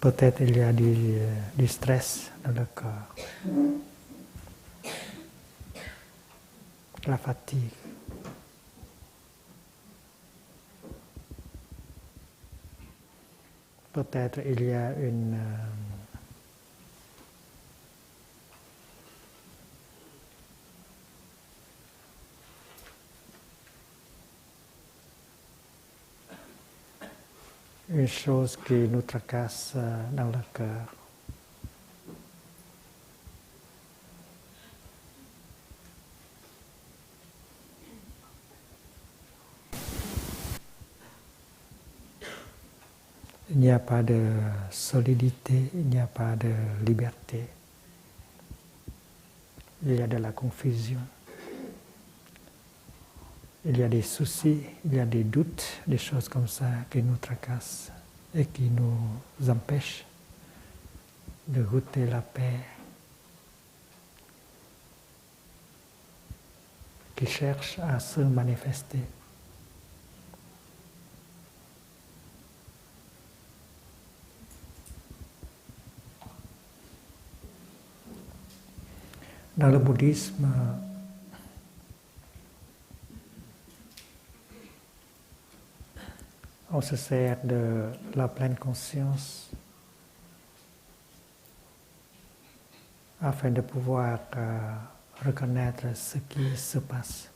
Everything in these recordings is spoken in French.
Peut-être il y a du stress dans le corps, la fatigue. Peut-être il y a une chose qui nous tracasse dans le cœur. Il n'y a pas de solidité, il n'y a pas de liberté. Il y a de la confusion. Il y a des soucis, il y a des doutes, des choses comme ça qui nous tracassent et qui nous empêchent de goûter la paix, qui cherchent à se manifester. Dans le bouddhisme, on se sert de la pleine conscience afin de pouvoir reconnaître ce qui se passe.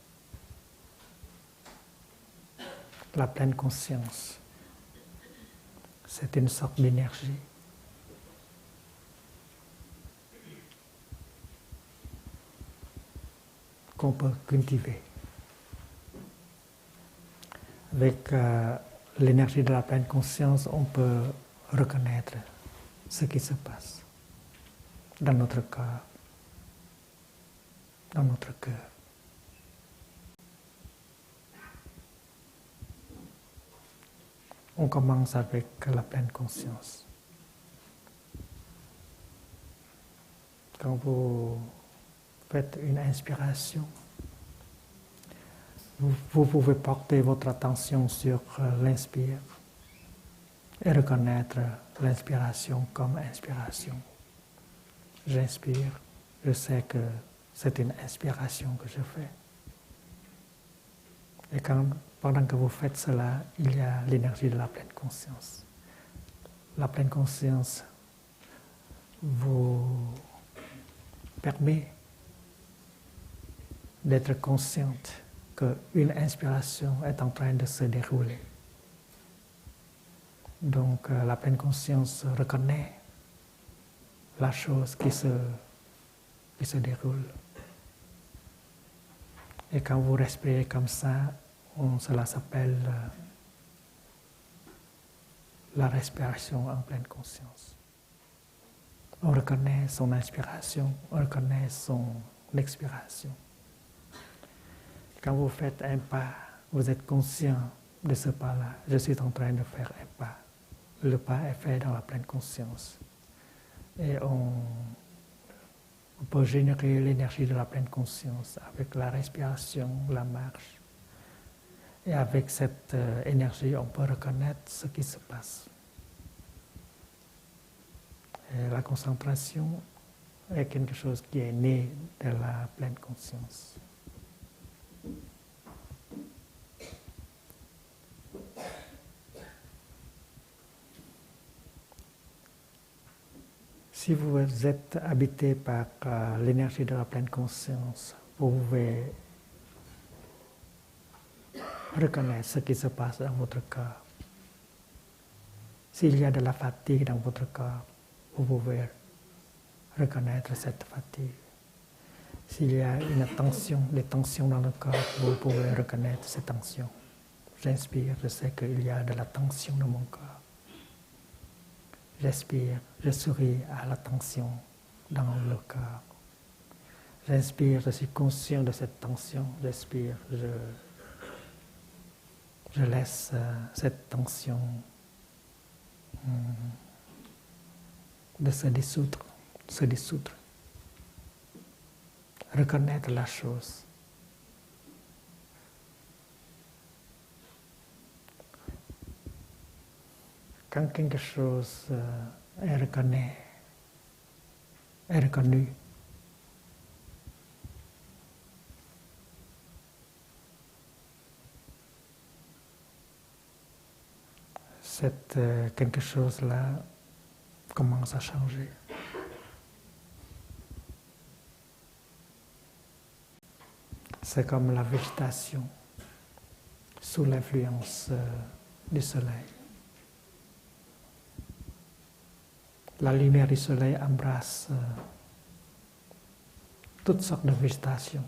La pleine conscience, c'est une sorte d'énergie qu'on peut cultiver. Avec l'énergie de la pleine conscience, on peut reconnaître ce qui se passe dans notre corps, dans notre cœur. On commence avec la pleine conscience. Quand vous faites une inspiration, vous pouvez porter votre attention sur l'inspire et reconnaître l'inspiration comme inspiration. J'inspire, je sais que c'est une inspiration que je fais. Et pendant que vous faites cela, il y a l'énergie de la pleine conscience. La pleine conscience vous permet d'être consciente qu'une inspiration est en train de se dérouler. Donc la pleine conscience reconnaît la chose qui se déroule. Et quand vous respirez comme ça, cela s'appelle la respiration en pleine conscience. On reconnaît son inspiration, on reconnaît son expiration. Quand vous faites un pas, vous êtes conscient de ce pas-là. Je suis en train de faire un pas. Le pas est fait dans la pleine conscience. Et on peut générer l'énergie de la pleine conscience avec la respiration, la marche. Et avec cette énergie, on peut reconnaître ce qui se passe. Et la concentration est quelque chose qui est né de la pleine conscience. Si vous êtes habité par l'énergie de la pleine conscience, vous pouvez reconnaître ce qui se passe dans votre corps. S'il y a de la fatigue dans votre corps, vous pouvez reconnaître cette fatigue. S'il y a une tension, des tensions dans le corps, vous pouvez reconnaître ces tensions. J'inspire, je sais qu'il y a de la tension dans mon corps. J'expire, je souris à la tension dans le corps. J'inspire, je suis conscient de cette tension. J'expire, je laisse cette tension de se dissoudre. Reconnaître la chose. Quand quelque chose est reconnu. Quelque chose-là commence à changer. C'est comme la végétation sous l'influence du soleil. La lumière du soleil embrasse toutes sortes de végétation.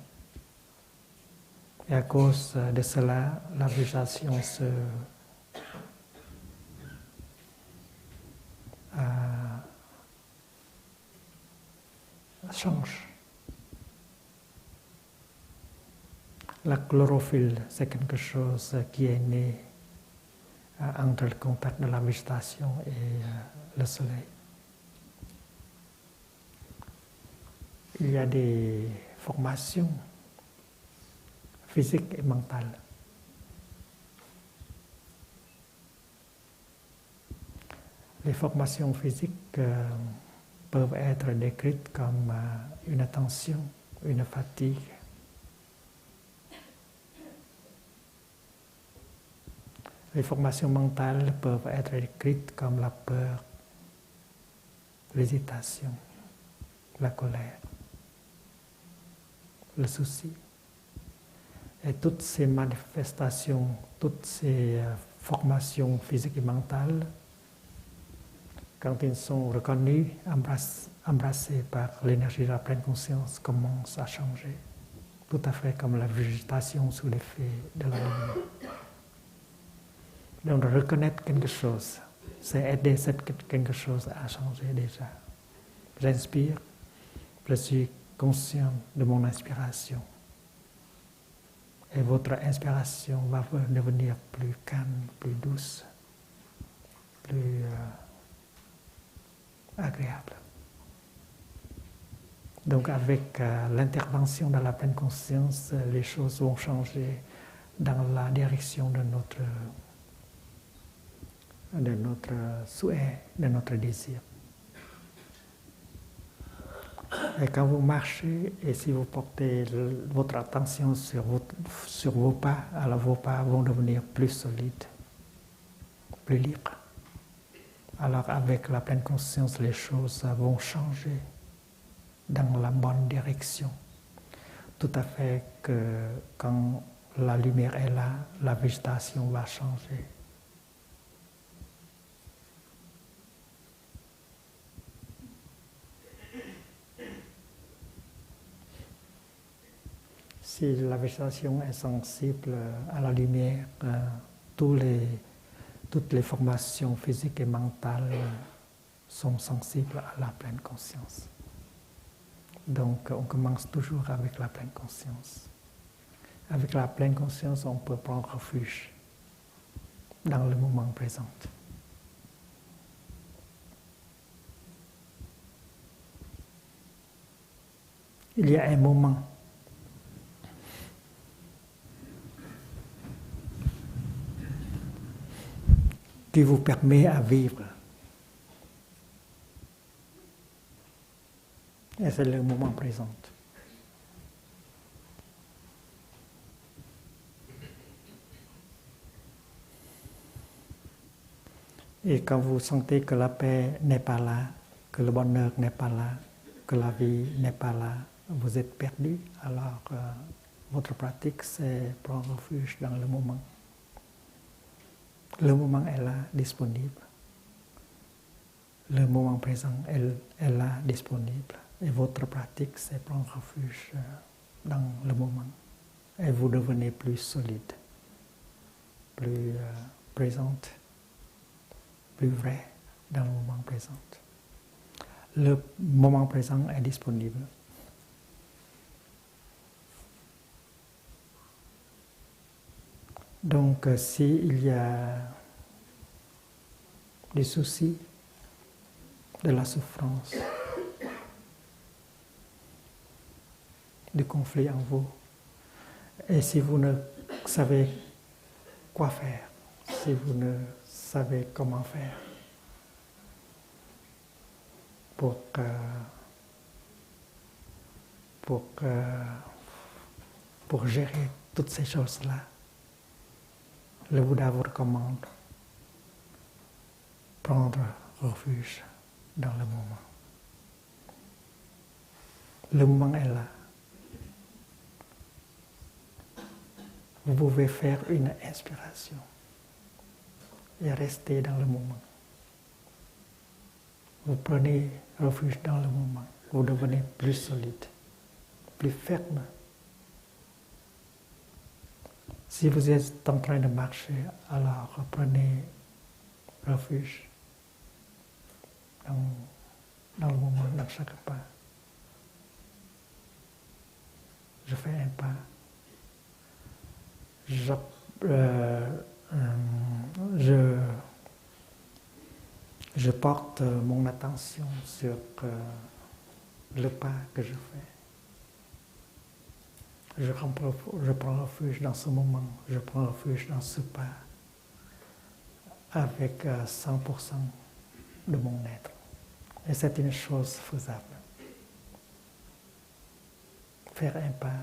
Et à cause de cela, la végétation change. La chlorophylle, c'est quelque chose qui est né entre le contact de la végétation et le soleil. Il y a des formations physiques et mentales. Les formations physiques peuvent être décrites comme une tension, une fatigue. Les formations mentales peuvent être décrites comme la peur, l'hésitation, la colère, le souci. Et toutes ces manifestations, toutes ces formations physiques et mentales, quand ils sont reconnus, embrassés par l'énergie de la pleine conscience, commencent à changer. Tout à fait comme la végétation sous l'effet de la lumière. Donc reconnaître quelque chose, c'est aider quelque chose à changer déjà. J'inspire, je suis conscient de mon inspiration. Et votre inspiration va devenir plus calme, plus douce, plus agréable. Donc avec l'intervention de la pleine conscience, les choses vont changer dans la direction de notre souhait, de notre désir. Et quand vous marchez, et si vous portez votre attention sur vos pas, alors vos pas vont devenir plus solides, plus libres. Alors avec la pleine conscience, les choses vont changer dans la bonne direction. Tout à fait que quand la lumière est là, la végétation va changer. Si la végétation est sensible à la lumière, toutes les formations physiques et mentales sont sensibles à la pleine conscience. Donc on commence toujours avec la pleine conscience. Avec la pleine conscience, on peut prendre refuge dans le moment présent. Il y a un moment qui vous permet à vivre. Et c'est le moment présent. Et quand vous sentez que la paix n'est pas là, que le bonheur n'est pas là, que la vie n'est pas là, vous êtes perdu, alors votre pratique, c'est prendre refuge dans le moment. Le moment est là, disponible. Le moment présent est là, disponible. Et votre pratique, c'est prendre refuge dans le moment. Et vous devenez plus solide, plus présente, plus vrai dans le moment présent. Le moment présent est disponible. Donc, s'il y a des soucis, de la souffrance, du conflit en vous, et si vous ne savez quoi faire, si vous ne savez comment faire, pour gérer toutes ces choses-là. Le Bouddha vous recommande prendre refuge dans le moment. Le moment est là. Vous pouvez faire une inspiration et rester dans le moment. Vous prenez refuge dans le moment. Vous devenez plus solide, plus ferme. Si vous êtes en train de marcher, alors prenez refuge dans le moment, dans chaque pas. Je fais un pas. Je porte mon attention sur le pas que je fais. Je prends refuge dans ce moment, je prends refuge dans ce pas avec 100% de mon être. Et c'est une chose faisable. Faire un pas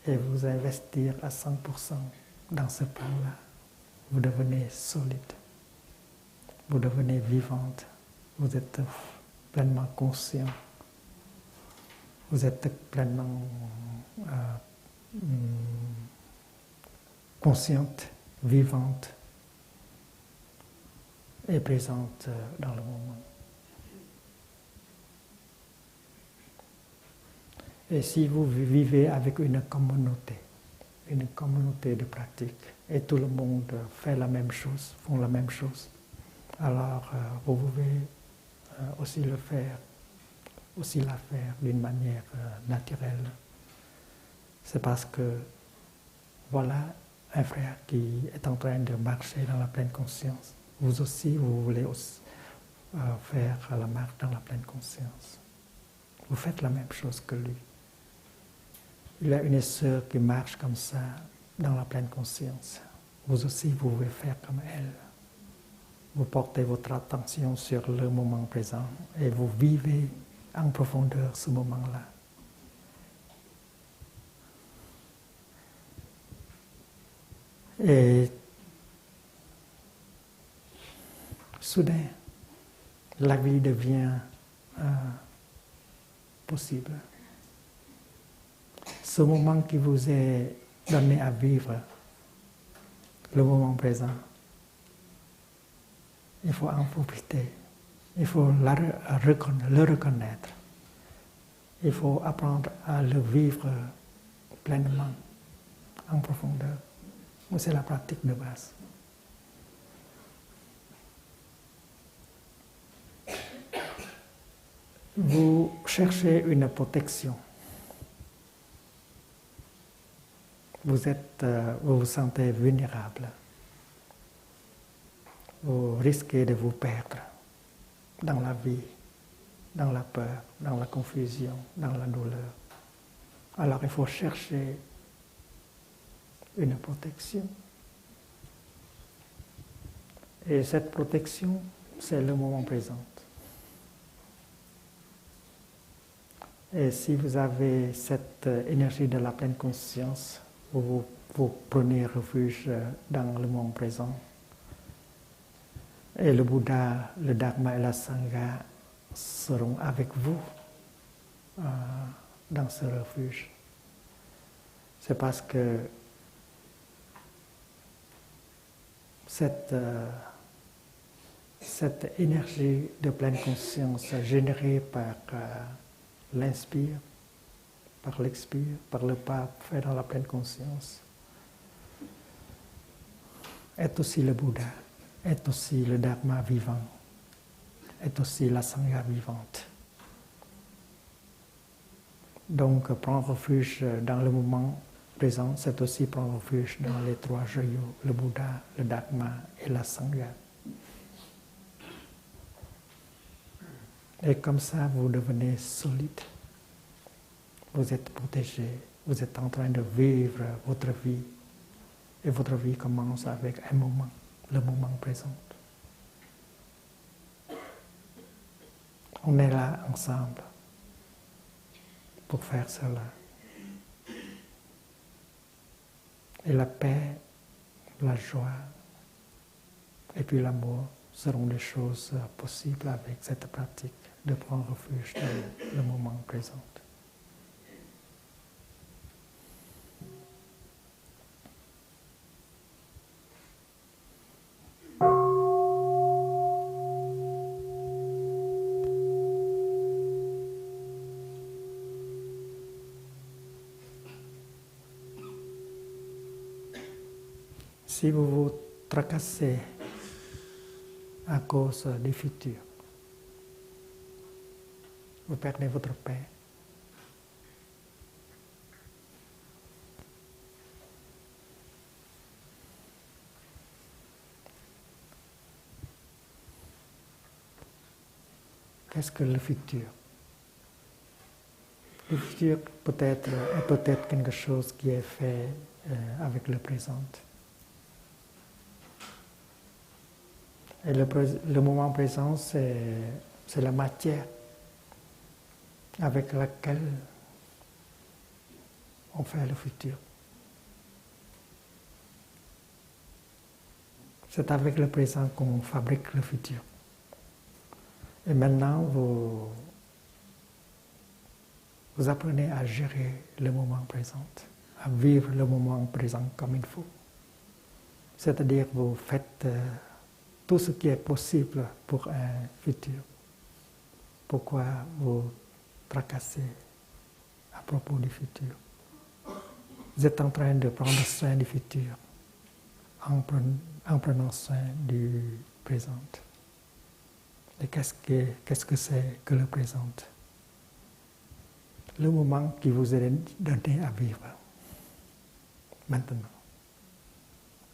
et vous investir à 100% dans ce pas-là, vous devenez solide, vous devenez vivante, vous êtes pleinement conscient, vous êtes pleinement consciente, vivante et présente dans le moment. Et si vous vivez avec une communauté de pratique, et tout le monde fait la même chose, font la même chose, alors vous pouvez aussi la faire d'une manière naturelle. C'est parce que voilà un frère qui est en train de marcher dans la pleine conscience. Vous aussi, vous voulez aussi, faire la marche dans la pleine conscience. Vous faites la même chose que lui. Il y a une sœur qui marche comme ça dans la pleine conscience. Vous aussi, vous pouvez faire comme elle. Vous portez votre attention sur le moment présent et vous vivez en profondeur ce moment-là. Et soudain, la vie devient possible. Ce moment qui vous est donné à vivre, le moment présent, il faut en profiter, il faut le reconnaître, il faut apprendre à le vivre pleinement, en profondeur. C'est la pratique de base. Vous cherchez une protection. Vous vous sentez vulnérable. Vous risquez de vous perdre dans la vie, dans la peur, dans la confusion, dans la douleur. Alors il faut chercher une protection. Et cette protection, c'est le moment présent. Et si vous avez cette énergie de la pleine conscience, vous prenez refuge dans le moment présent. Et le Bouddha, le Dharma et la Sangha seront avec vous dans ce refuge. C'est parce que cette énergie de pleine conscience générée par l'inspire, par l'expire, par le pas fait dans la pleine conscience, est aussi le Bouddha, est aussi le Dharma vivant, est aussi la Sangha vivante. Donc, prendre refuge dans le moment présent, c'est aussi prendre refuge dans les trois joyaux, le Bouddha, le Dharma et la Sangha. Et comme ça, vous devenez solide. Vous êtes protégé, vous êtes en train de vivre votre vie. Et votre vie commence avec un moment, le moment présent. On est là ensemble pour faire cela. Et la paix, la joie et puis l'amour seront des choses possibles avec cette pratique de prendre refuge dans le moment présent. Si vous vous tracassez à cause du futur, vous perdez votre paix. Qu'est-ce que le futur? Le futur est peut-être quelque chose qui est fait avec le présent. Et le moment présent, c'est la matière avec laquelle on fait le futur. C'est avec le présent qu'on fabrique le futur. Et maintenant, vous apprenez à gérer le moment présent, à vivre le moment présent comme il faut. C'est-à-dire, vous faites tout ce qui est possible pour un futur. Pourquoi vous tracassez à propos du futur? Vous êtes en train de prendre soin du futur en prenant soin du présent. Et qu'est-ce que c'est que le présent? Le moment qui vous est donné à vivre maintenant.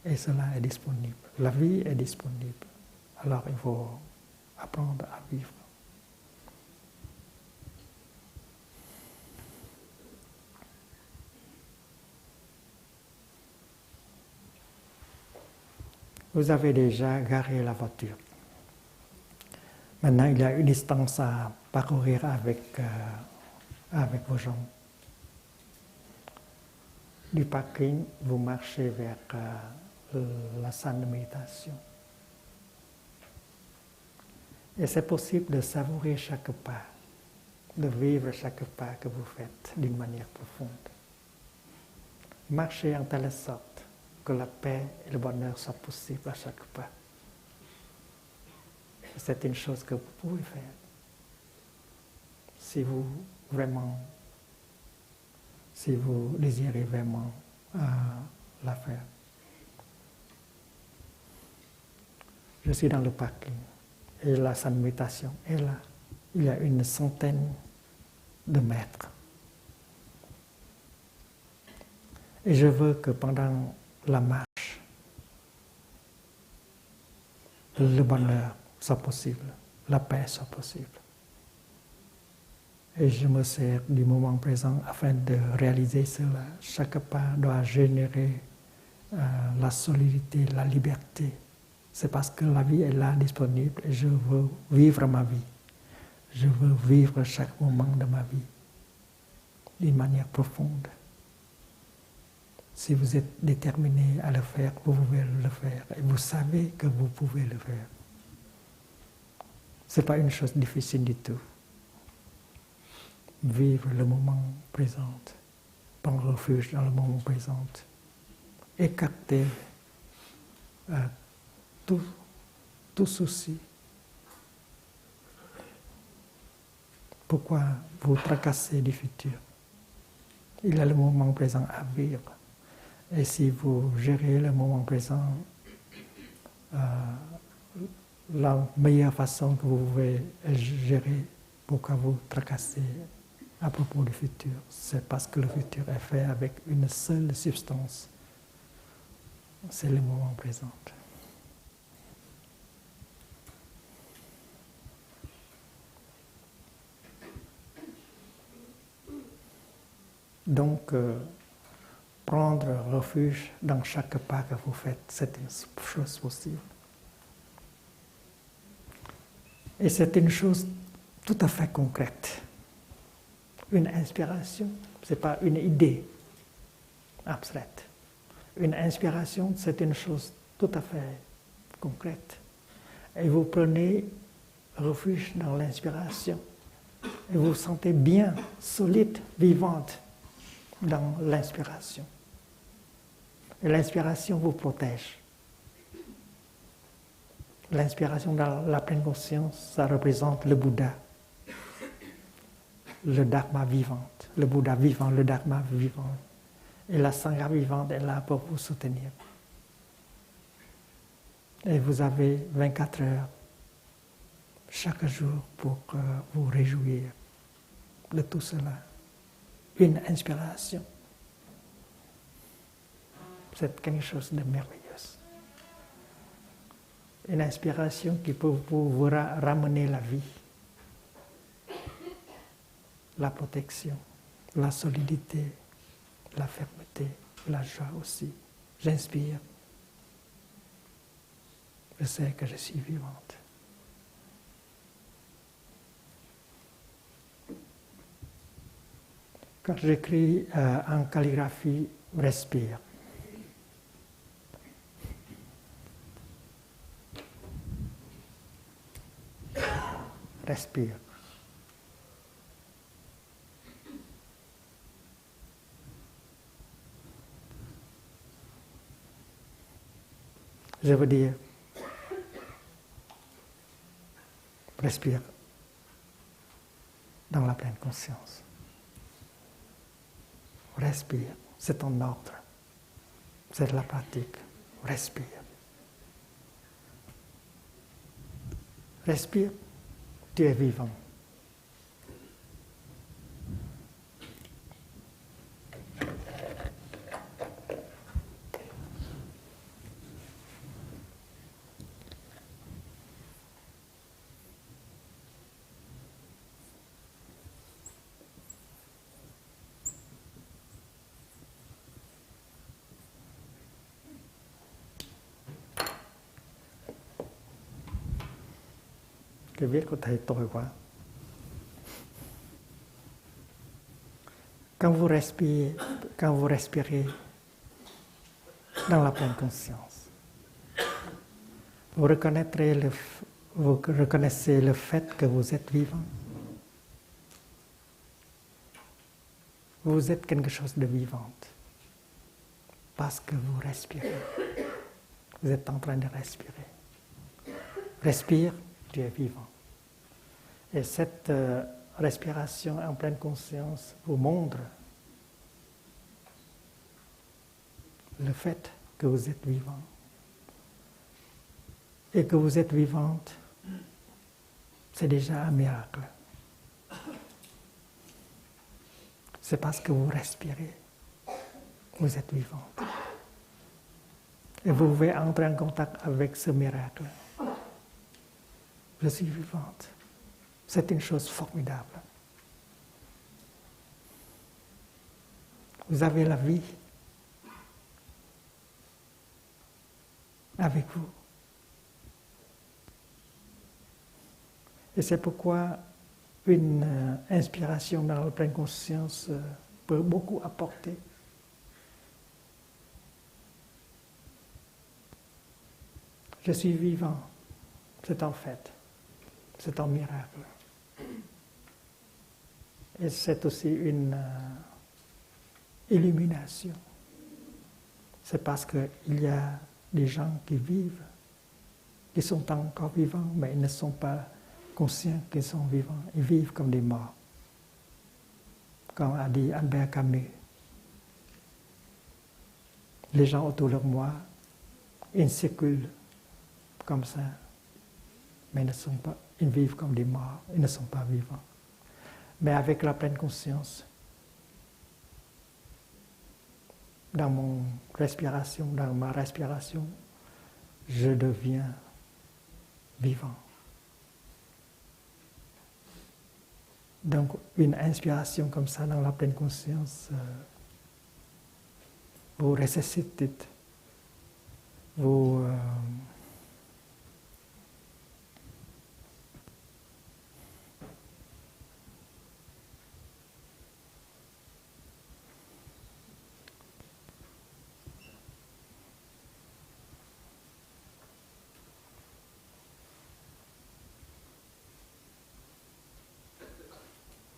Et cela est disponible. La vie est disponible. Alors il faut apprendre à vivre. Vous avez déjà garé la voiture. Maintenant, il y a une distance à parcourir avec vos jambes. Du parking, vous marchez vers la salle de méditation. Et c'est possible de savourer chaque pas, de vivre chaque pas que vous faites d'une manière profonde. Marchez en telle sorte que la paix et le bonheur soient possibles à chaque pas. C'est une chose que vous pouvez faire si vous désirez vraiment la faire. Je suis dans le parking et la salle de méditation est là. Il y a une centaine de mètres. Et je veux que pendant la marche, le bonheur soit possible, la paix soit possible. Et je me sers du moment présent afin de réaliser cela. Chaque pas doit générer la solidité, la liberté. C'est parce que la vie est là, disponible, et je veux vivre ma vie. Je veux vivre chaque moment de ma vie d'une manière profonde. Si vous êtes déterminé à le faire, vous pouvez le faire. Et vous savez que vous pouvez le faire. Ce n'est pas une chose difficile du tout. Vivre le moment présent, prendre refuge dans le moment présent, écarter tout souci. Pourquoi vous tracassez du futur? Il y a le moment présent à vivre. Et si vous gérez le moment présent, la meilleure façon que vous pouvez gérer, pourquoi vous tracassez à propos du futur, c'est parce que le futur est fait avec une seule substance. C'est le moment présent. Donc, prendre refuge dans chaque pas que vous faites, c'est une chose possible. Et c'est une chose tout à fait concrète. Une inspiration, ce n'est pas une idée abstraite. Une inspiration, c'est une chose tout à fait concrète. Et vous prenez refuge dans l'inspiration. Et vous vous sentez bien, solide, vivante dans l'inspiration. Et l'inspiration vous protège. L'inspiration dans la pleine conscience, ça représente le Bouddha, le Dharma vivant, le Bouddha vivant, le Dharma vivant. Et la Sangha vivante est là pour vous soutenir. Et vous avez 24 heures chaque jour pour vous réjouir de tout cela. Une inspiration. C'est quelque chose de merveilleux. Une inspiration qui peut vous ramener la vie, la protection, la solidité, la fermeté, la joie aussi. J'inspire. Je sais que je suis vivante. Quand j'écris en calligraphie, respire. Respire. Je veux dire, respire dans la pleine conscience. Respire, c'est ton ordre, c'est la pratique. Respire. Respire, tu es vivant. Cái viết của thầy tồi quá. Quand vous respirez dans la pleine conscience, vous reconnaissez le fait que vous êtes vivant. Vous êtes quelque chose de vivant parce que vous respirez. Vous êtes en train de respirer. Respire, tu es vivant. Et cette respiration en pleine conscience vous montre le fait que vous êtes vivant. Et que vous êtes vivante, c'est déjà un miracle. C'est parce que vous respirez, vous êtes vivante. Et vous pouvez entrer en contact avec ce miracle. Je suis vivante. C'est une chose formidable. Vous avez la vie avec vous. Et c'est pourquoi une inspiration dans la pleine conscience peut beaucoup apporter. Je suis vivant, c'est un fait, c'est un miracle. Et c'est aussi une illumination. C'est parce qu'il y a des gens qui vivent, qui sont encore vivants, mais ils ne sont pas conscients qu'ils sont vivants. Ils vivent comme des morts. Comme a dit Albert Camus, les gens autour de moi, ils circulent comme ça, mais ils vivent comme des morts, ils ne sont pas vivants. Mais avec la pleine conscience, dans ma respiration, je deviens vivant. Donc, une inspiration comme ça dans la pleine conscience, vous ressuscitez, vous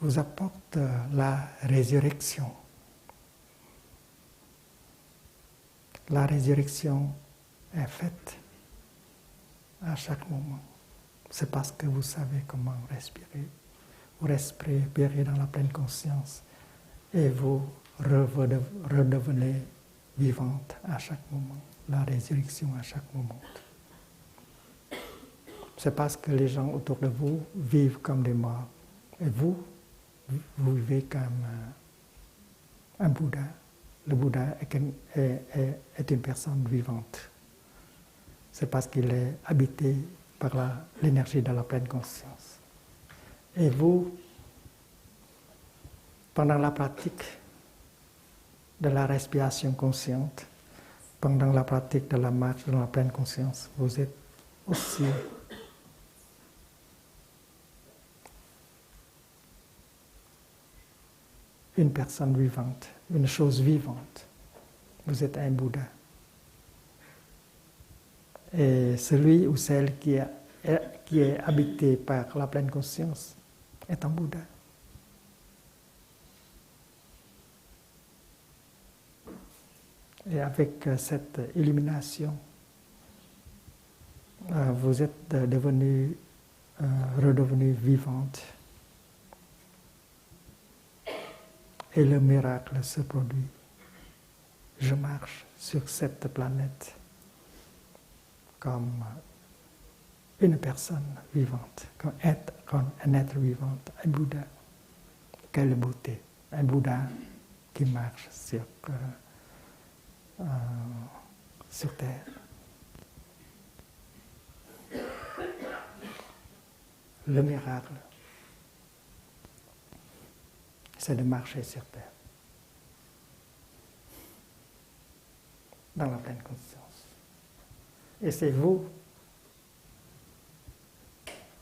vous apporte la résurrection. La résurrection est faite à chaque moment. C'est parce que vous savez comment respirer. Vous respirez dans la pleine conscience et vous redevenez vivante à chaque moment. La résurrection à chaque moment. C'est parce que les gens autour de vous vivent comme des morts. Et vous vivez comme un Bouddha. Le Bouddha est une personne vivante. C'est parce qu'il est habité par l'énergie de la pleine conscience. Et vous, pendant la pratique de la respiration consciente, pendant la pratique de la marche dans la pleine conscience, vous êtes aussi une personne vivante, une chose vivante. Vous êtes un Bouddha. Et celui ou celle qui est habité par la pleine conscience est un Bouddha. Et avec cette illumination, vous êtes redevenu vivante. Et le miracle se produit. Je marche sur cette planète comme une personne vivante, comme un être vivant, un Bouddha. Quelle beauté! Un Bouddha qui marche sur terre. Le miracle, c'est de marcher sur terre, dans la pleine conscience. Et c'est vous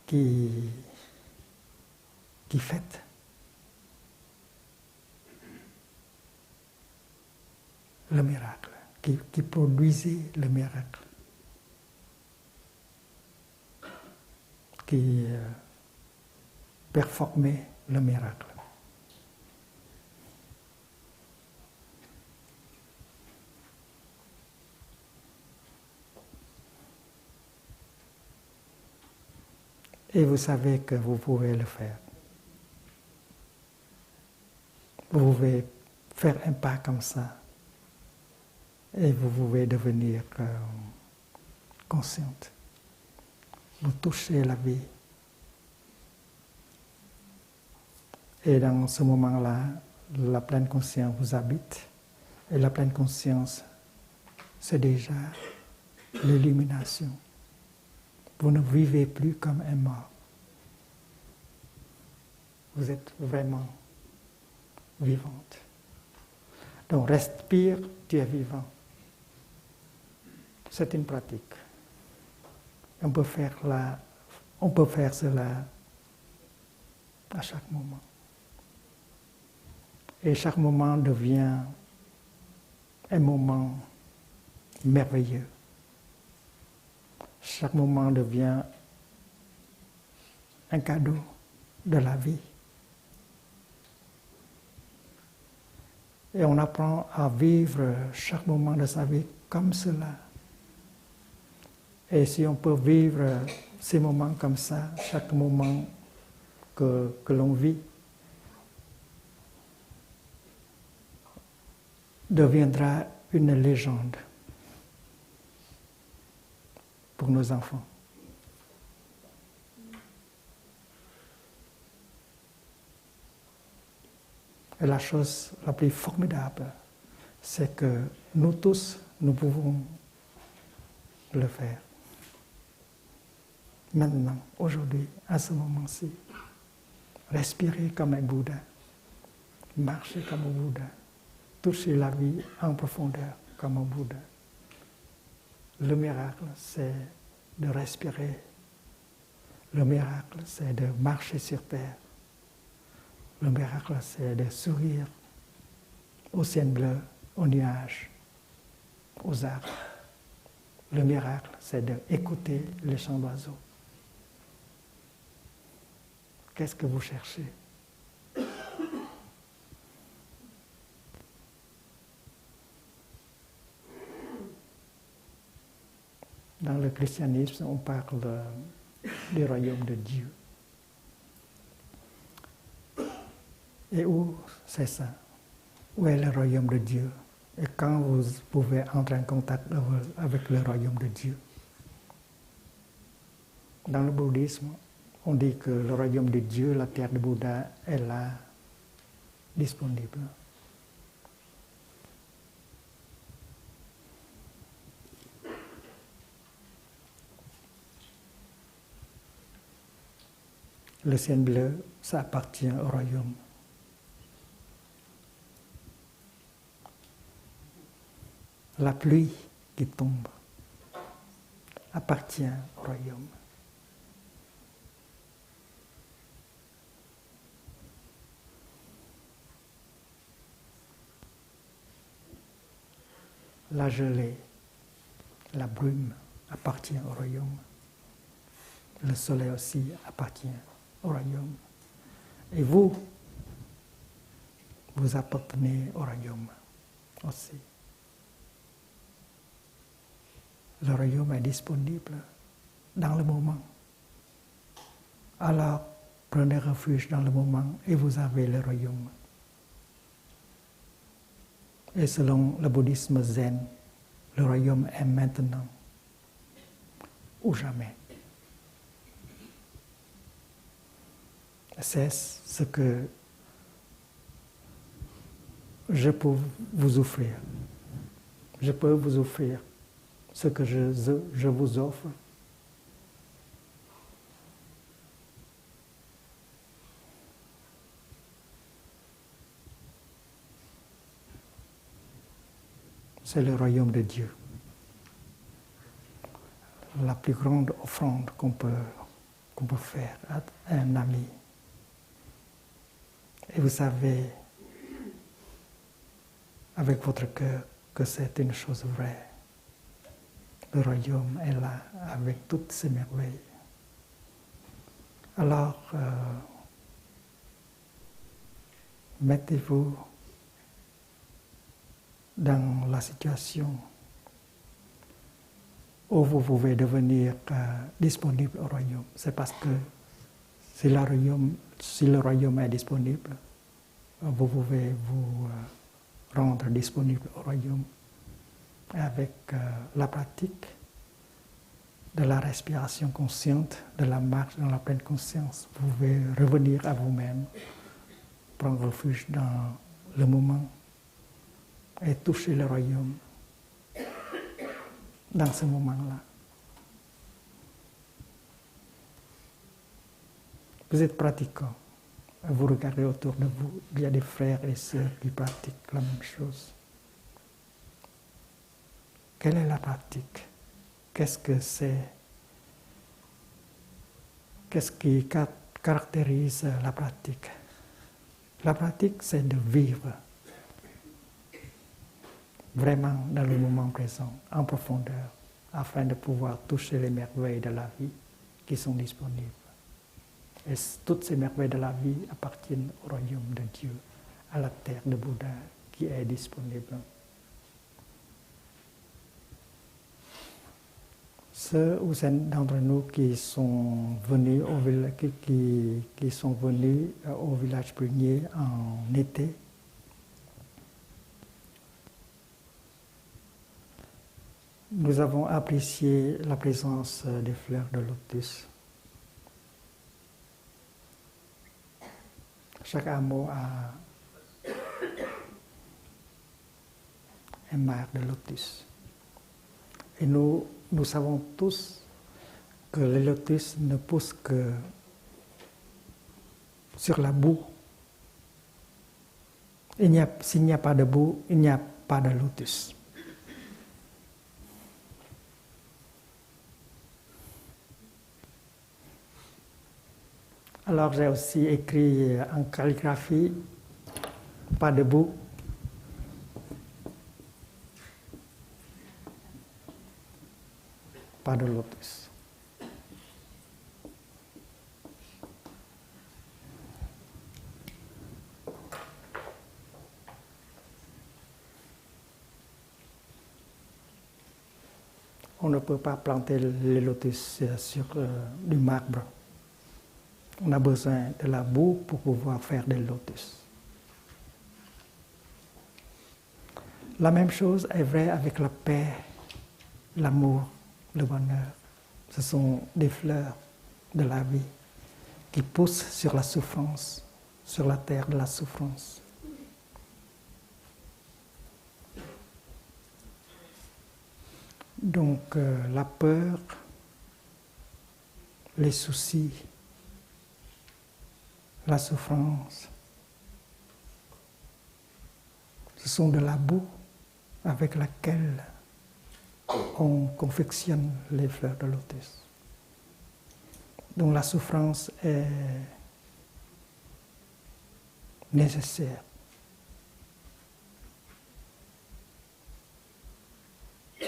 qui faites le miracle, qui produisez le miracle, qui performez le miracle. Et vous savez que vous pouvez le faire. Vous pouvez faire un pas comme ça et vous pouvez devenir consciente. Vous touchez la vie. Et dans ce moment-là, la pleine conscience vous habite. Et la pleine conscience, c'est déjà l'illumination. Vous ne vivez plus comme un mort. Vous êtes vraiment vivante. Donc respire, tu es vivant. C'est une pratique. On peut faire cela à chaque moment. Et chaque moment devient un moment merveilleux. Chaque moment devient un cadeau de la vie. Et on apprend à vivre chaque moment de sa vie comme cela. Et si on peut vivre ces moments comme ça, chaque moment que l'on vit, deviendra une légende pour nos enfants. Et la chose la plus formidable, c'est que nous tous, nous pouvons le faire. Maintenant, aujourd'hui, à ce moment-ci, respirer comme un Bouddha, marcher comme un Bouddha, toucher la vie en profondeur comme un Bouddha. Le miracle, c'est de respirer. Le miracle, c'est de marcher sur terre. Le miracle, c'est de sourire au ciel bleu, aux nuages, aux arbres. Le miracle, c'est d'écouter les chants d'oiseaux. Qu'est-ce que vous cherchez? Dans le christianisme, on parle du royaume de Dieu. Et où c'est ça? Où est le royaume de Dieu? Et quand vous pouvez entrer en contact avec le royaume de Dieu? Dans le bouddhisme, on dit que le royaume de Dieu, la terre de Bouddha, est là, disponible. Le ciel bleu, ça appartient au royaume. La pluie qui tombe appartient au royaume. La gelée, la brume appartient au royaume. Le soleil aussi appartient au royaume. Et vous, vous appartenez au royaume aussi. Le royaume est disponible dans le moment. Alors, prenez refuge dans le moment et vous avez le royaume. Et selon le bouddhisme zen, le royaume est maintenant ou jamais. C'est ce que je peux vous offrir. Je peux vous offrir ce que je vous offre. C'est le royaume de Dieu. La plus grande offrande qu'on peut faire à un ami. Et vous savez, avec votre cœur, que c'est une chose vraie. Le royaume est là avec toutes ses merveilles. Alors, mettez-vous dans la situation où vous pouvez devenir disponible au royaume. C'est parce que si le royaume est disponible, vous pouvez vous rendre disponible au royaume avec la pratique de la respiration consciente, de la marche dans la pleine conscience. Vous pouvez revenir à vous-même, prendre refuge dans le moment et toucher le royaume dans ce moment-là. Vous êtes pratiquant. Vous regardez autour de vous, il y a des frères et sœurs qui pratiquent la même chose. Quelle est la pratique? Qu'est-ce que c'est? Qu'est-ce qui caractérise la pratique? La pratique, c'est de vivre vraiment dans le moment présent, en profondeur, afin de pouvoir toucher les merveilles de la vie qui sont disponibles. Et toutes ces merveilles de la vie appartiennent au royaume de Dieu, à la terre de Bouddha qui est disponible. Ceux ou celles d'entre nous qui sont venus au village Prunier en été, nous avons apprécié la présence des fleurs de lotus. Chaque hameau a un mare de lotus. Et nous savons tous que les lotus ne poussent que sur la boue. S'il n'y a pas de boue, il n'y a pas de lotus. Alors j'ai aussi écrit en calligraphie, pas de boue. Pas de lotus. on ne peut pas planter les lotus sur du marbre. On a besoin de la boue pour pouvoir faire des lotus. La même chose est vraie avec la paix, l'amour, le bonheur. Ce sont des fleurs de la vie qui poussent sur la souffrance, sur la terre de la souffrance. Donc la peur, les soucis, la souffrance, ce sont de la boue avec laquelle on confectionne les fleurs de lotus. Donc la souffrance est nécessaire. Il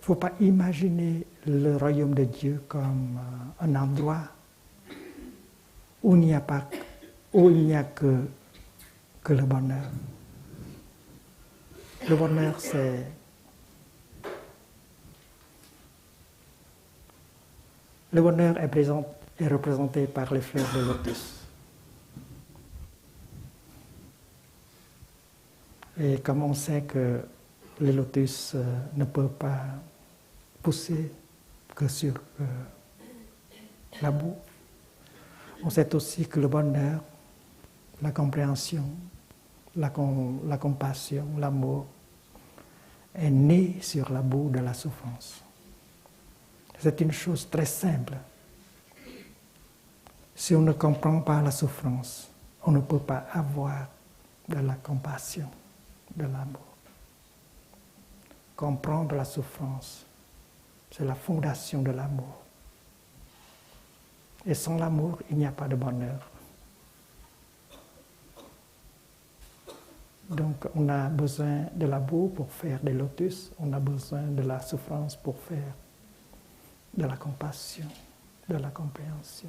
ne faut pas imaginer le royaume de Dieu comme un endroit où il n'y a que le bonheur. Le bonheur, le bonheur est représenté par les fleurs de lotus. Et comme on sait que les lotus ne peuvent pas pousser que sur la boue, on sait aussi que le bonheur, la compréhension, la compassion, l'amour est né sur la boue de la souffrance. C'est une chose très simple. Si on ne comprend pas la souffrance, on ne peut pas avoir de la compassion, de l'amour. Comprendre la souffrance, c'est la fondation de l'amour. Et sans l'amour, il n'y a pas de bonheur. Donc on a besoin de la boue pour faire des lotus, on a besoin de la souffrance pour faire de la compassion, de la compréhension.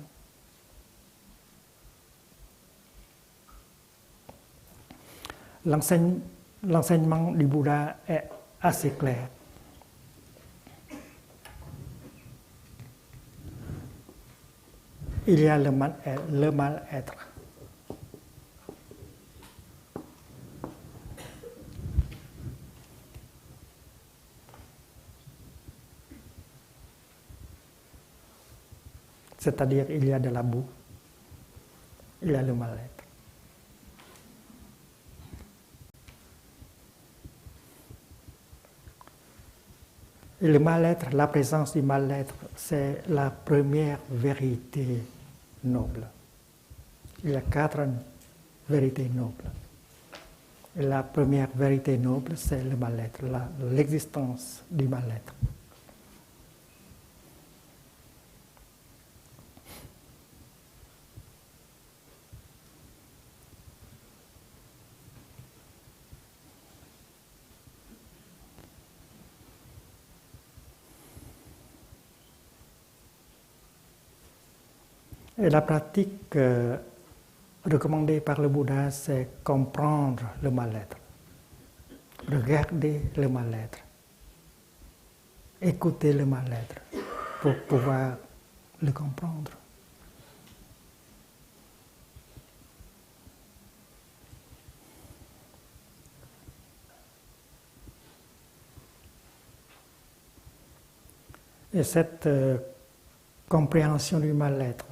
L'enseignement du Bouddha est assez clair. Il y a le mal-être. C'est-à-dire, il y a de la boue, il y a le mal-être. Et le mal-être, la présence du mal-être, c'est la première vérité noble. Il y a 4 vérités nobles. Et la première vérité noble, c'est le mal-être, l'existence du mal-être. Et la pratique recommandée par le Bouddha, c'est comprendre le mal-être, regarder le mal-être, écouter le mal-être pour pouvoir le comprendre. Et cette compréhension du mal-être,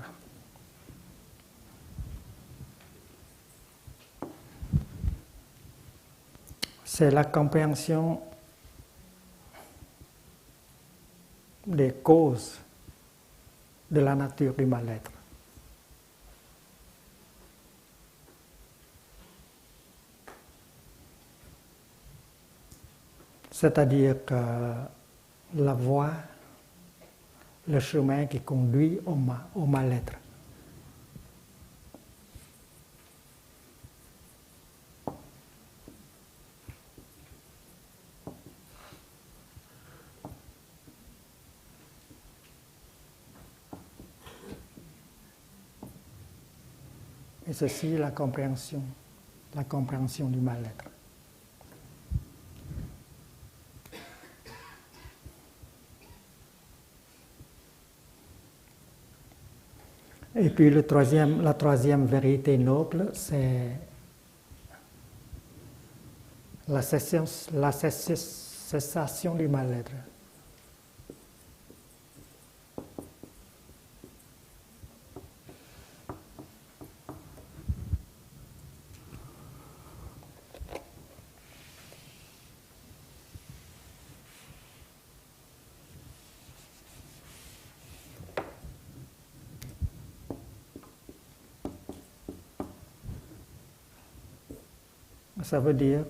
c'est la compréhension des causes de la nature du mal-être. C'est-à-dire que la voie, le chemin qui conduit au mal-être. Et ceci est la compréhension du mal-être. Et puis la troisième vérité noble, c'est la cessation du mal-être. Ça veut dire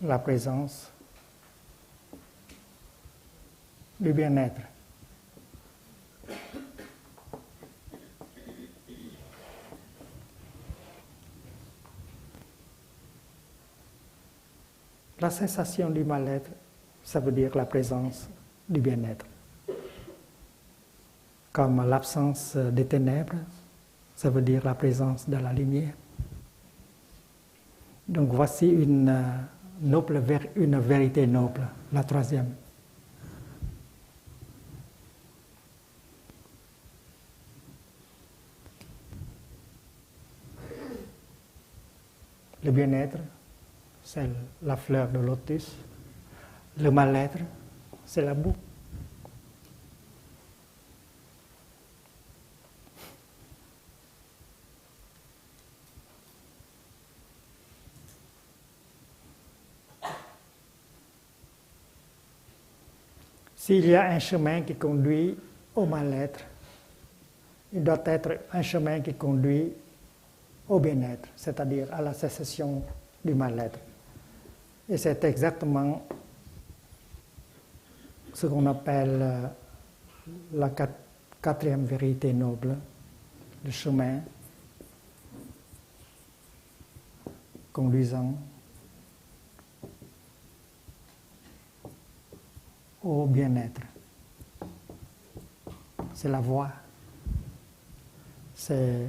la présence du bien-être. La cessation du mal-être, ça veut dire la présence du bien-être. Comme l'absence des ténèbres, ça veut dire la présence de la lumière. Donc voici une vérité noble, la troisième. Le bien-être, c'est la fleur de lotus. Le mal-être, c'est la boue. S'il y a un chemin qui conduit au mal-être, il doit être un chemin qui conduit au bien-être, c'est-à-dire à la cessation du mal-être. Et c'est exactement ce qu'on appelle la quatrième vérité noble, le chemin conduisant au bien-être. C'est la voie, c'est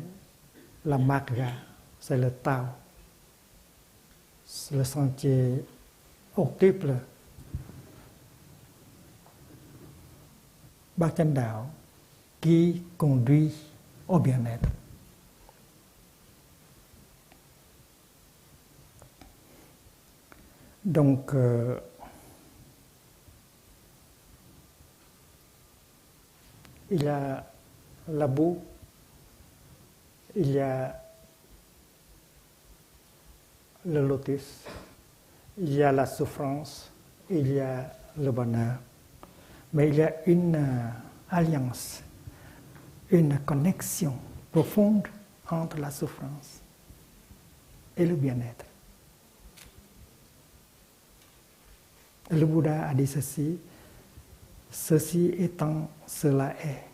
la magga, c'est le Tao, c'est le sentier octuple Bát Chánh Đạo qui conduit au bien-être. Donc, il y a la boue, il y a le lotus, il y a la souffrance, il y a le bonheur. Mais il y a une alliance, une connexion profonde entre la souffrance et le bien-être. Le Bouddha a dit ceci: ceci étant, cela est.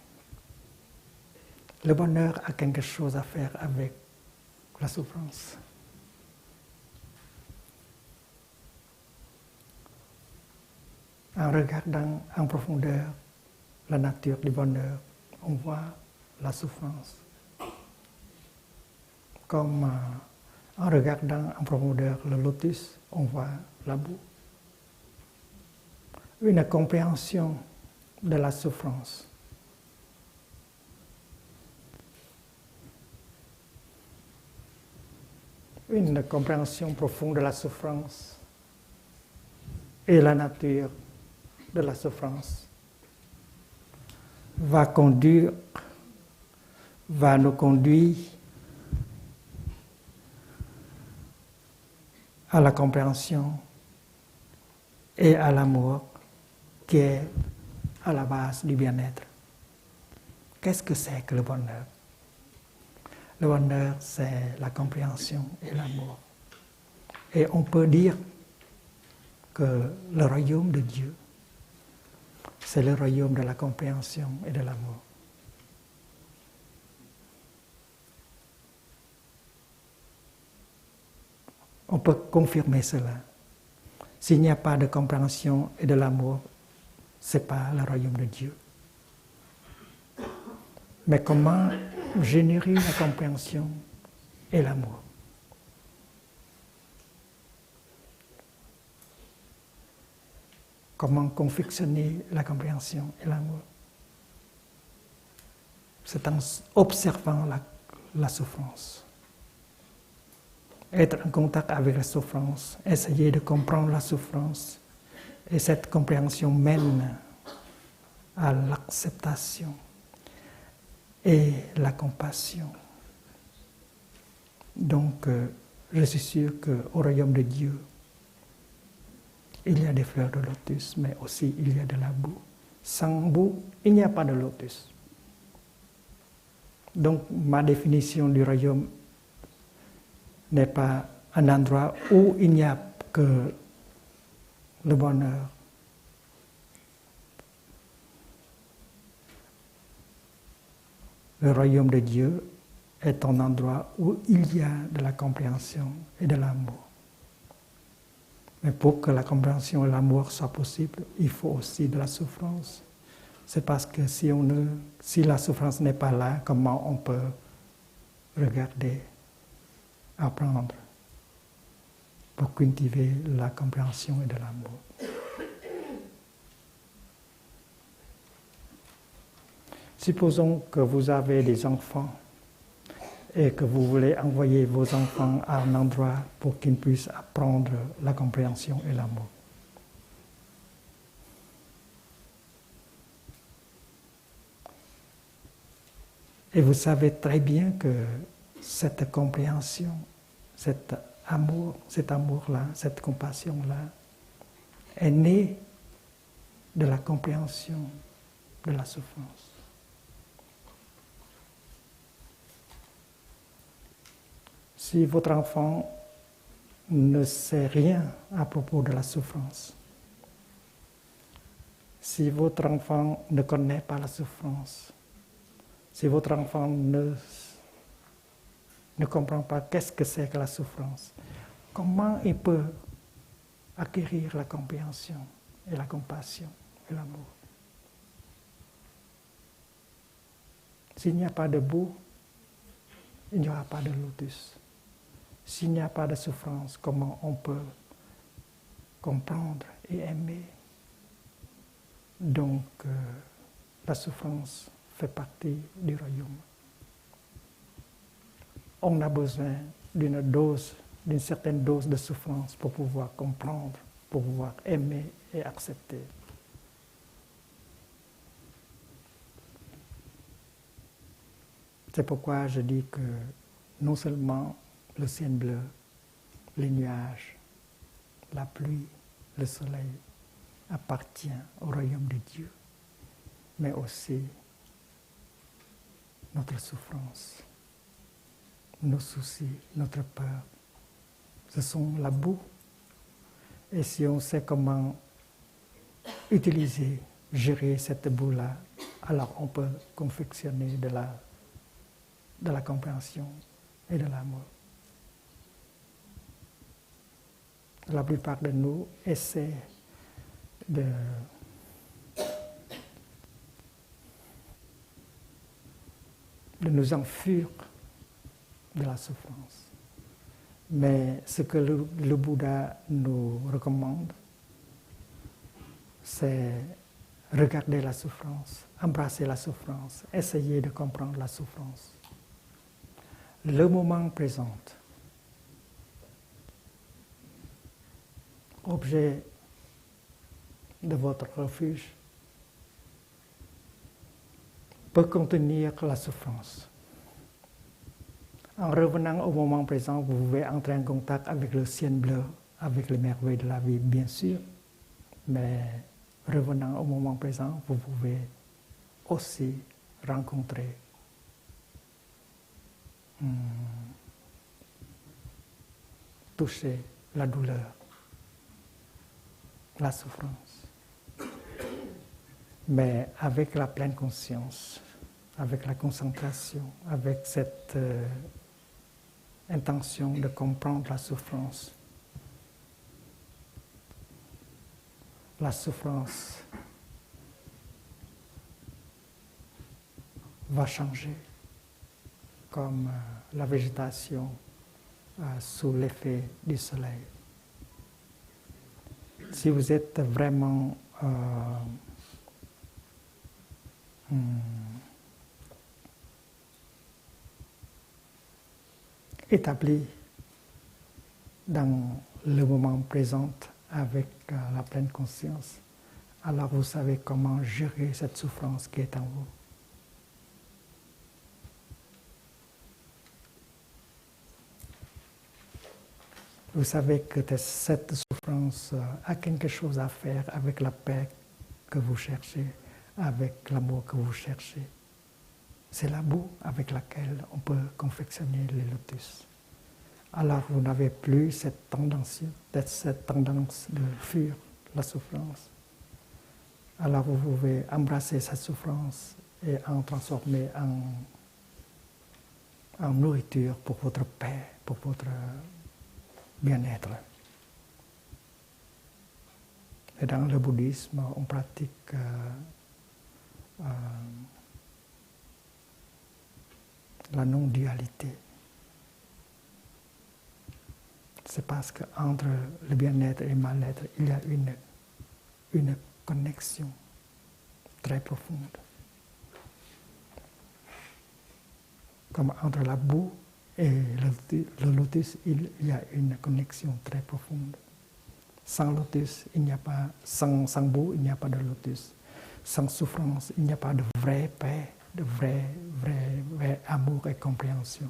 Le bonheur a quelque chose à faire avec la souffrance. En regardant en profondeur la nature du bonheur, on voit la souffrance. Comme en regardant en profondeur le lotus, on voit la boue. Une compréhension de la souffrance. Une compréhension profonde de la souffrance et la nature de la souffrance va nous conduire à la compréhension et à l'amour qui est à la base du bien-être. Qu'est-ce que c'est que le bonheur? Le bonheur, c'est la compréhension et l'amour. Et on peut dire que le royaume de Dieu, c'est le royaume de la compréhension et de l'amour. On peut confirmer cela. S'il n'y a pas de compréhension et de l'amour, ce n'est pas le royaume de Dieu. Mais comment générer la compréhension et l'amour? comment confectionner la compréhension et l'amour. C'est en observant la souffrance. Être en contact avec la souffrance, essayer de comprendre la souffrance, et cette compréhension mène à l'acceptation et la compassion. Donc, je suis sûr qu'au royaume de Dieu, il y a des fleurs de lotus, mais aussi il y a de la boue. Sans boue, il n'y a pas de lotus. Donc, ma définition du royaume n'est pas un endroit où il n'y a que le bonheur. Le royaume de Dieu est un endroit où il y a de la compréhension et de l'amour. Mais pour que la compréhension et l'amour soient possibles, il faut aussi de la souffrance. C'est parce que si la souffrance n'est pas là, comment on peut regarder, apprendre pour cultiver la compréhension et de l'amour. Supposons que vous avez des enfants et que vous voulez envoyer vos enfants à un endroit pour qu'ils puissent apprendre la compréhension et l'amour. Et vous savez très bien que cette compréhension, cet amour-là, cette compassion-là, est née de la compréhension de la souffrance. Si votre enfant ne sait rien à propos de la souffrance, si votre enfant ne connaît pas la souffrance, si votre enfant ne comprend pas qu'est-ce que c'est que la souffrance, comment il peut acquérir la compréhension et la compassion et l'amour? S'il n'y a pas de boue, il n'y aura pas de lotus. S'il n'y a pas de souffrance, comment on peut comprendre et aimer? Donc, la souffrance fait partie du royaume. On a besoin d'une certaine dose de souffrance pour pouvoir comprendre, pour pouvoir aimer et accepter. C'est pourquoi je dis que non seulement le ciel bleu, les nuages, la pluie, le soleil appartient au royaume de Dieu, mais aussi notre souffrance, nos soucis, notre peur. Ce sont la boue. Et si on sait comment utiliser, gérer cette boue-là, alors on peut confectionner de la compréhension et de l'amour. La plupart de nous essaient de nous enfuir de la souffrance. Mais ce que le Bouddha nous recommande, c'est regarder la souffrance, embrasser la souffrance, essayer de comprendre la souffrance. Le moment présent, objet de votre refuge, peut contenir la souffrance. En revenant au moment présent, vous pouvez entrer en contact avec le ciel bleu, avec les merveilles de la vie, bien sûr, mais revenant au moment présent, vous pouvez aussi rencontrer toucher la douleur, la souffrance. Mais avec la pleine conscience, avec la concentration, avec cette intention de comprendre la souffrance va changer comme la végétation sous l'effet du soleil. Si vous êtes vraiment établi dans le moment présent avec la pleine conscience, alors vous savez comment gérer cette souffrance qui est en vous. Vous savez que cette souffrance a quelque chose à faire avec la paix que vous cherchez, avec l'amour que vous cherchez. C'est la boue avec laquelle on peut confectionner les lotus. Alors vous n'avez plus cette tendance de fuir la souffrance. Alors vous pouvez embrasser cette souffrance et en transformer en nourriture pour votre paix, pour votre bien-être. Et dans le bouddhisme, on pratique la non-dualité. C'est parce qu'entre le bien-être et le mal-être, il y a une connexion très profonde. Comme entre la boue et le lotus, il y a une connexion très profonde. Sans lotus, il n'y a pas, sans boue, il n'y a pas de lotus. Sans souffrance, il n'y a pas de vraie paix, de vrai amour et compréhension.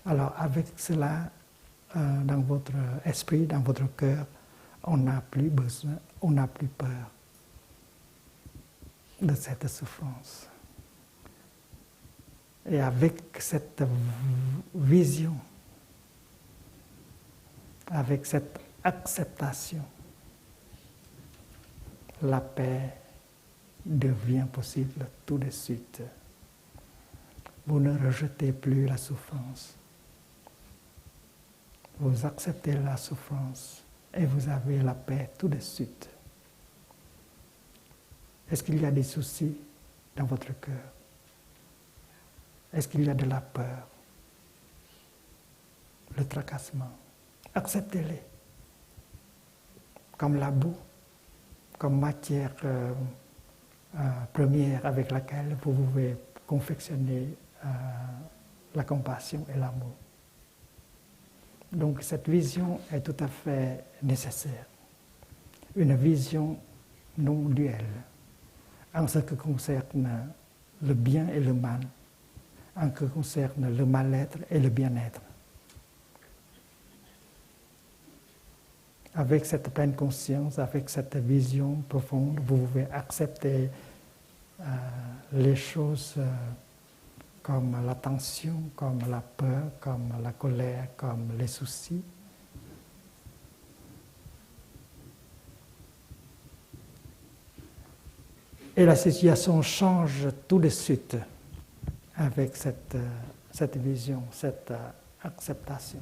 Alors avec cela, dans votre esprit, dans votre cœur, on n'a plus besoin, on n'a plus peur de cette souffrance. Et avec cette vision, avec cette acceptation, la paix devient possible tout de suite. Vous ne rejetez plus la souffrance. Vous acceptez la souffrance et vous avez la paix tout de suite. Est-ce qu'il y a des soucis dans votre cœur? Est-ce qu'il y a de la peur? Le tracassement? Acceptez-les comme la boue, comme matière première avec laquelle vous pouvez confectionner la compassion et l'amour. Donc cette vision est tout à fait nécessaire. Une vision non duelle en ce qui concerne le bien et le mal, en ce qui concerne le mal-être et le bien-être. Avec cette pleine conscience, avec cette vision profonde, vous pouvez accepter les choses comme la tension, comme la peur, comme la colère, comme les soucis. Et la situation change tout de suite avec cette vision, cette acceptation.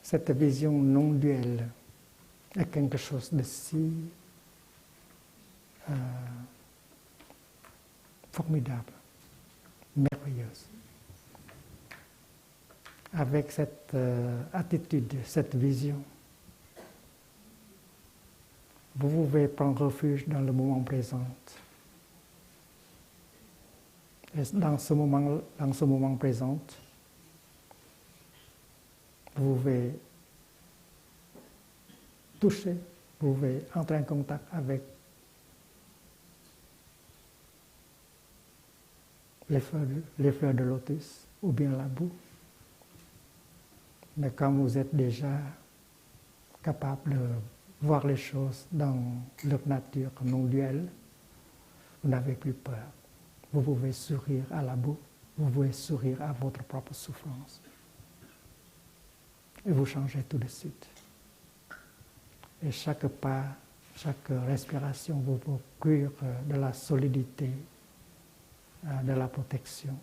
Cette vision non duelle est quelque chose de si formidable, merveilleuse. Avec cette attitude, cette vision, vous pouvez prendre refuge dans le moment présent. Et dans ce moment présent, vous pouvez toucher, vous pouvez entrer en contact avec les fleurs de lotus ou bien la boue. Mais quand vous êtes déjà capable de voir les choses dans leur nature non duelle, vous n'avez plus peur. Vous pouvez sourire à la boue, vous pouvez sourire à votre propre souffrance. Et vous changez tout de suite. Et chaque pas, chaque respiration vous procure de la solidité, de la protection.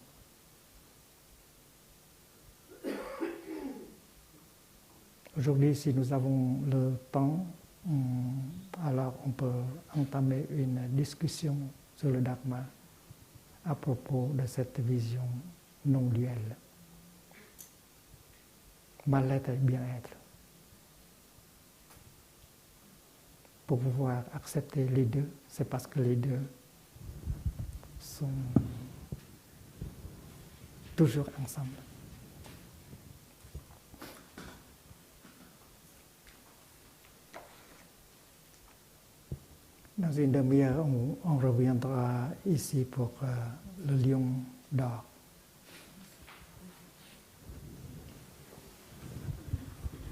Aujourd'hui, si nous avons le temps, alors on peut entamer une discussion sur le Dharma à propos de cette vision non-duel. Mal-être et bien-être. Pour pouvoir accepter les deux, c'est parce que les deux sont toujours ensemble. Dans une demi-heure, on reviendra ici pour le lion d'or.